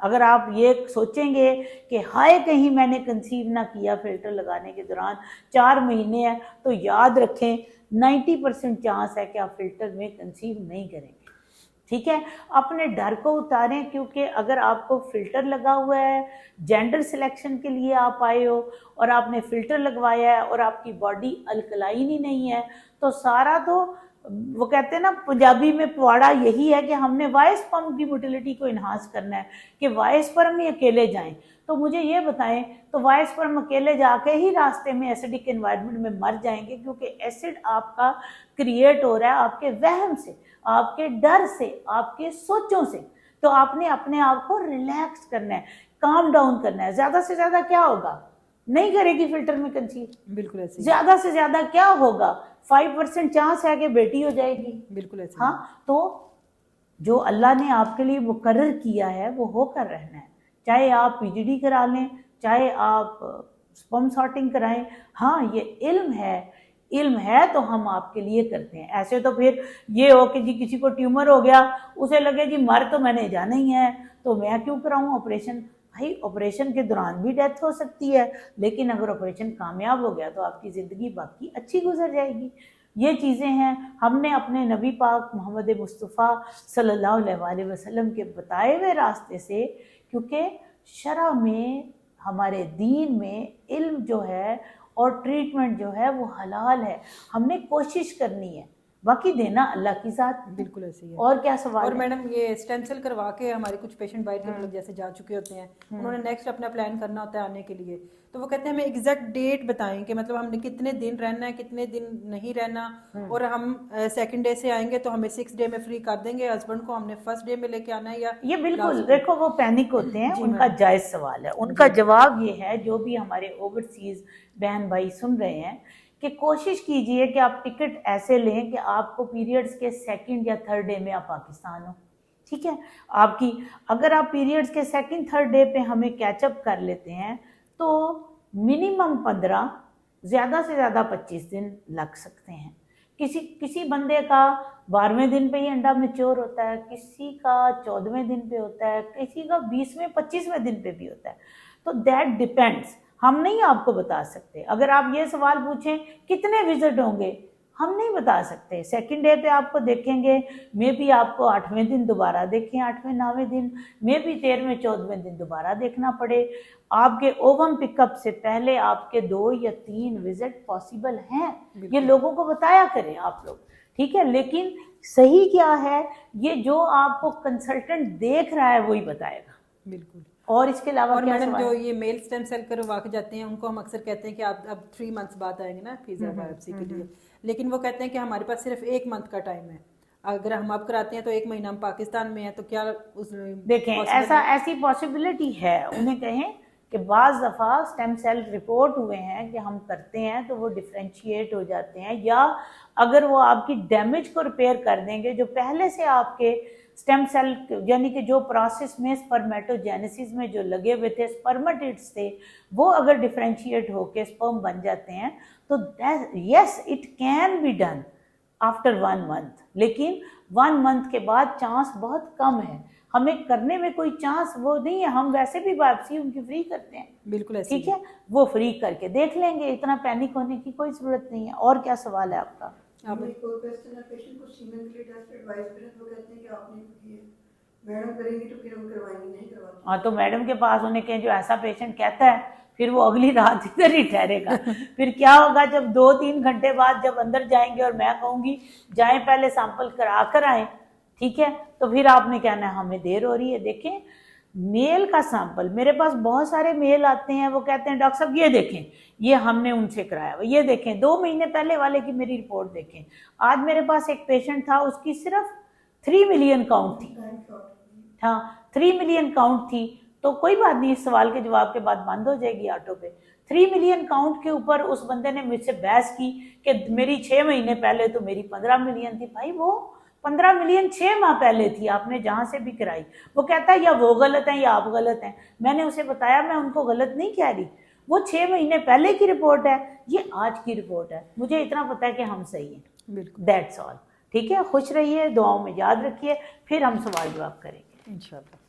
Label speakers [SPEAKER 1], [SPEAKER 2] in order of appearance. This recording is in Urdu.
[SPEAKER 1] اگر آپ یہ سوچیں گے کہ ہائے کہیں میں نے کنسیو نہ کیا فلٹر لگانے کے دوران 4 مہینے ہیں، تو یاد رکھیں 90% چانس ہے کہ آپ فلٹر میں کنسیو نہیں کریں گے. ٹھیک ہے، اپنے ڈر کو اتاریں، کیونکہ اگر آپ کو فلٹر لگا ہوا ہے، جینڈر سلیکشن کے لیے آپ آئے ہو اور آپ نے فلٹر لگوایا ہے اور آپ کی باڈی الکلائن ہی نہیں ہے، تو سارا تو وہ کہتے ہیں نا پنجابی میں پواڑا یہی ہے کہ ہم نے وائس سپرم کی موٹیلٹی کو انہانس کرنا ہے کہ وائس سپرم ہی اکیلے جائیں. تو مجھے یہ بتائیں، تو وائس سپرم اکیلے جا کے ہی راستے میں ایسیڈک انوائرمنٹ میں مر جائیں گے، کیونکہ ایسڈ آپ کا کریٹ ہو رہا ہے آپ کے وہم سے، آپ کے ڈر سے، آپ کے سوچوں سے. تو آپ نے اپنے آپ کو ریلیکس کرنا ہے، کام ڈاؤن کرنا ہے. زیادہ سے زیادہ کیا ہوگا؟ نہیں کرے گی فلٹر میں کنسیو.
[SPEAKER 2] بالکل ایسے
[SPEAKER 1] زیادہ سے زیادہ کیا ہوگا؟ 5% چانس ہے کہ بیٹی ہو جائے گی.
[SPEAKER 2] بالکل ایسے
[SPEAKER 1] ہاں، تو جو اللہ نے آپ کے لیے مقرر کیا ہے وہ ہو کر رہنا ہے، چاہے آپ پی جی ڈی کرا لیں، چاہے آپ سپرم سارٹنگ کرائیں. ہاں یہ علم ہے تو ہم آپ کے لیے کرتے ہیں. ایسے تو پھر یہ ہو کہ جی کسی کو ٹیومر ہو گیا، اسے لگے جی مر تو میں نے جانا ہی ہے تو میں کیوں کراؤں آپریشن. بھائی آپریشن کے دوران بھی ڈیتھ ہو سکتی ہے، لیکن اگر آپریشن کامیاب ہو گیا تو آپ کی زندگی باقی اچھی گزر جائے گی. یہ چیزیں ہیں ہم نے اپنے نبی پاک محمد مصطفیٰ صلی اللہ علیہ وآلہ وسلم کے بتائے ہوئے راستے سے، کیونکہ شرع میں ہمارے دین میں علم جو ہے اور ٹریٹمنٹ جو ہے وہ حلال ہے. ہم نے کوشش کرنی ہے، باقی دینا اللہ کی ذات.
[SPEAKER 2] بالکل ایسے ہی ہے.
[SPEAKER 1] اور کیا سوال
[SPEAKER 2] اور
[SPEAKER 1] ہے؟
[SPEAKER 2] میڈم یہ اسٹیم سیل کروا کے ہمارے کچھ پیشنٹ باہر کے ملک جیسے جا چکے ہوتے ہیں، انہوں نے نیکسٹ اپنا پلان کرنا ہوتا ہے آنے کے لیے، تو وہ کہتے ہیں ہمیں ایگزیکٹ ڈیٹ بتائیں کہ مطلب ہم نے کتنے دن رہنا ہے، کتنے دن نہیں رہنا، اور ہم سیکنڈ ڈے سے آئیں گے تو ہمیں 6 ڈے میں فری کر دیں گے، ہسبینڈ کو ہم نے فرسٹ ڈے میں لے کے آنا ہے یا
[SPEAKER 1] یہ بالکل دیکھو وہ پینک ہوتے ہیں،
[SPEAKER 2] جی
[SPEAKER 1] ان کا جائز سوال ہے. ان کا جواب یہ ہے، جو بھی ہمارے اوورسیز بہن بھائی سن رہے ہیں، کہ کوشش کیجئے کہ آپ ٹکٹ ایسے لیں کہ آپ کو پیریڈز کے 2nd یا 3rd ڈے میں آپ پاکستان ہو. ٹھیک ہے، آپ کی اگر آپ پیریڈز کے 2nd 3rd ڈے پہ ہمیں کیچ اپ کر لیتے ہیں تو منیمم 15 زیادہ سے زیادہ 25 دن لگ سکتے ہیں. کسی بندے کا 12ویں دن پہ ہی انڈا میچور ہوتا ہے، کسی کا 14ویں دن پہ ہوتا ہے، کسی کا 20ویں 25ویں دن پہ بھی ہوتا ہے. تو دیٹ ڈیپینڈس، ہم نہیں آپ کو بتا سکتے. اگر آپ یہ سوال پوچھیں کتنے وزٹ ہوں گے، ہم نہیں بتا سکتے. 2nd ڈے پہ آپ کو دیکھیں گے، مے بی آپ کو 8ویں دن دوبارہ دیکھیں، 8ویں 9ویں دن، مے بی 13ویں 14ویں دن دوبارہ دیکھنا پڑے. آپ کے اووم پک اپ سے پہلے آپ کے 2 یا 3 وزٹ پاسبل ہیں. یہ لوگوں کو بتایا کریں آپ لوگ، ٹھیک ہے. لیکن صحیح کیا ہے، یہ جو آپ کو کنسلٹنٹ دیکھ رہا ہے وہی بتائے گا.
[SPEAKER 2] بالکل.
[SPEAKER 1] اور اس کے علاوہ
[SPEAKER 2] اور
[SPEAKER 1] کیا
[SPEAKER 2] میڈم
[SPEAKER 1] سوال
[SPEAKER 2] جو
[SPEAKER 1] ہے؟
[SPEAKER 2] یہ میل اسٹیم سیل کروا کے جاتے ہیں ان کو ہم اکثر کہتے ہیں کہ آپ اب 3 منتھس بعد آئیں گے نا فیزا بایوپسی کے لیے، لیکن وہ کہتے ہیں کہ ہمارے پاس صرف 1 منتھ کا ٹائم ہے. اگر ہم اب کراتے ہیں تو 1 مہینہ ہم پاکستان میں ہیں، تو کیا اس
[SPEAKER 1] دیکھیں ایسی پاسبلٹی ہے. انہیں کہیں کہ بعض دفعہ اسٹیم سیل رپورٹ ہوئے ہیں کہ ہم کرتے ہیں تو وہ ڈفرینشیٹ ہو جاتے ہیں، یا اگر وہ آپ کی ڈیمیج کو ریپیئر کر دیں گے، جو پہلے سے آپ کے اسٹیم سیل یعنی کہ جو پروسیس میں سپرمیٹوجینیسس میں جو لگے ہوئے تھے سپرمیٹڈس تھے، وہ اگر ڈفرینشیٹ ہو کے سپرم بن جاتے ہیں تو yes it can be done after 1 month. لیکن 1 منتھ کے بعد چانس بہت کم ہے، ہمیں کرنے میں کوئی چانس وہ نہیں ہے. ہم ویسے بھی بایوپسی ان کی فری کرتے ہیں.
[SPEAKER 2] بالکل ایسے
[SPEAKER 1] ٹھیک ہے، وہ فری کر کے دیکھ لیں گے، اتنا پینک ہونے کی کوئی ضرورت نہیں ہے. اور کیا سوال ہے آپ کا؟
[SPEAKER 3] ایک اور کوسچن ہے، پیشنٹ کو سیمن کے لیے ٹیسٹ ایڈوائز کریں تو وہ کہتے ہیں کہ آپ نے کیے، میڈم کریں گی تو پھر ہم کروائیں گے، نہیں کرواتے.
[SPEAKER 1] ہاں تو میڈم کے پاس انہیں کہیں جو ایسا پیشنٹ کہتا ہے پھر وہ اگلی رات ادھر ہی ٹھہرے گا. پھر کیا ہوگا جب 2-3 گھنٹے بعد جب اندر جائیں گے اور میں کہوں گی جائیں پہلے سیمپل کرا کر آئیں، ٹھیک ہے، تو پھر آپ نے کہنا ہے ہمیں دیر ہو رہی ہے. دیکھیں میل کا سیمپل میرے پاس بہت سارے میل آتے ہیں، وہ کہتے ہیں ڈاکٹر صاحب یہ دیکھیں یہ ہم نے ان سے کرایا، یہ دیکھیں 2 مہینے پہلے والے کی میری رپورٹ دیکھیں. آج میرے پاس ایک پیشنٹ تھا، اس کی صرف 3 ملین کاؤنٹ تھی. ہاں 3 ملین کاؤنٹ تھی. تو کوئی بات نہیں، اس سوال کے جواب کے بعد بند ہو جائے گی آٹو پہ. 3 ملین کاؤنٹ کے اوپر اس بندے نے مجھ سے بحث کی کہ میری 6 مہینے پہلے تو میری 15 ملین تھی. بھائی وہ 15 ملین 6 ماہ پہلے تھی، آپ نے جہاں سے بھی کرائی. وہ کہتا ہے یا وہ غلط ہیں یا آپ غلط ہیں. میں نے اسے بتایا میں ان کو غلط نہیں کہہ رہی، وہ 6 مہینے پہلے کی رپورٹ ہے، یہ آج کی رپورٹ ہے. مجھے اتنا پتا ہے کہ ہم صحیح ہیں.
[SPEAKER 2] بالکل.
[SPEAKER 1] That's all. ٹھیک ہے، خوش رہیے، دعاؤں میں یاد رکھیے، پھر ہم سوال جواب کریں گے
[SPEAKER 2] انشاءاللہ.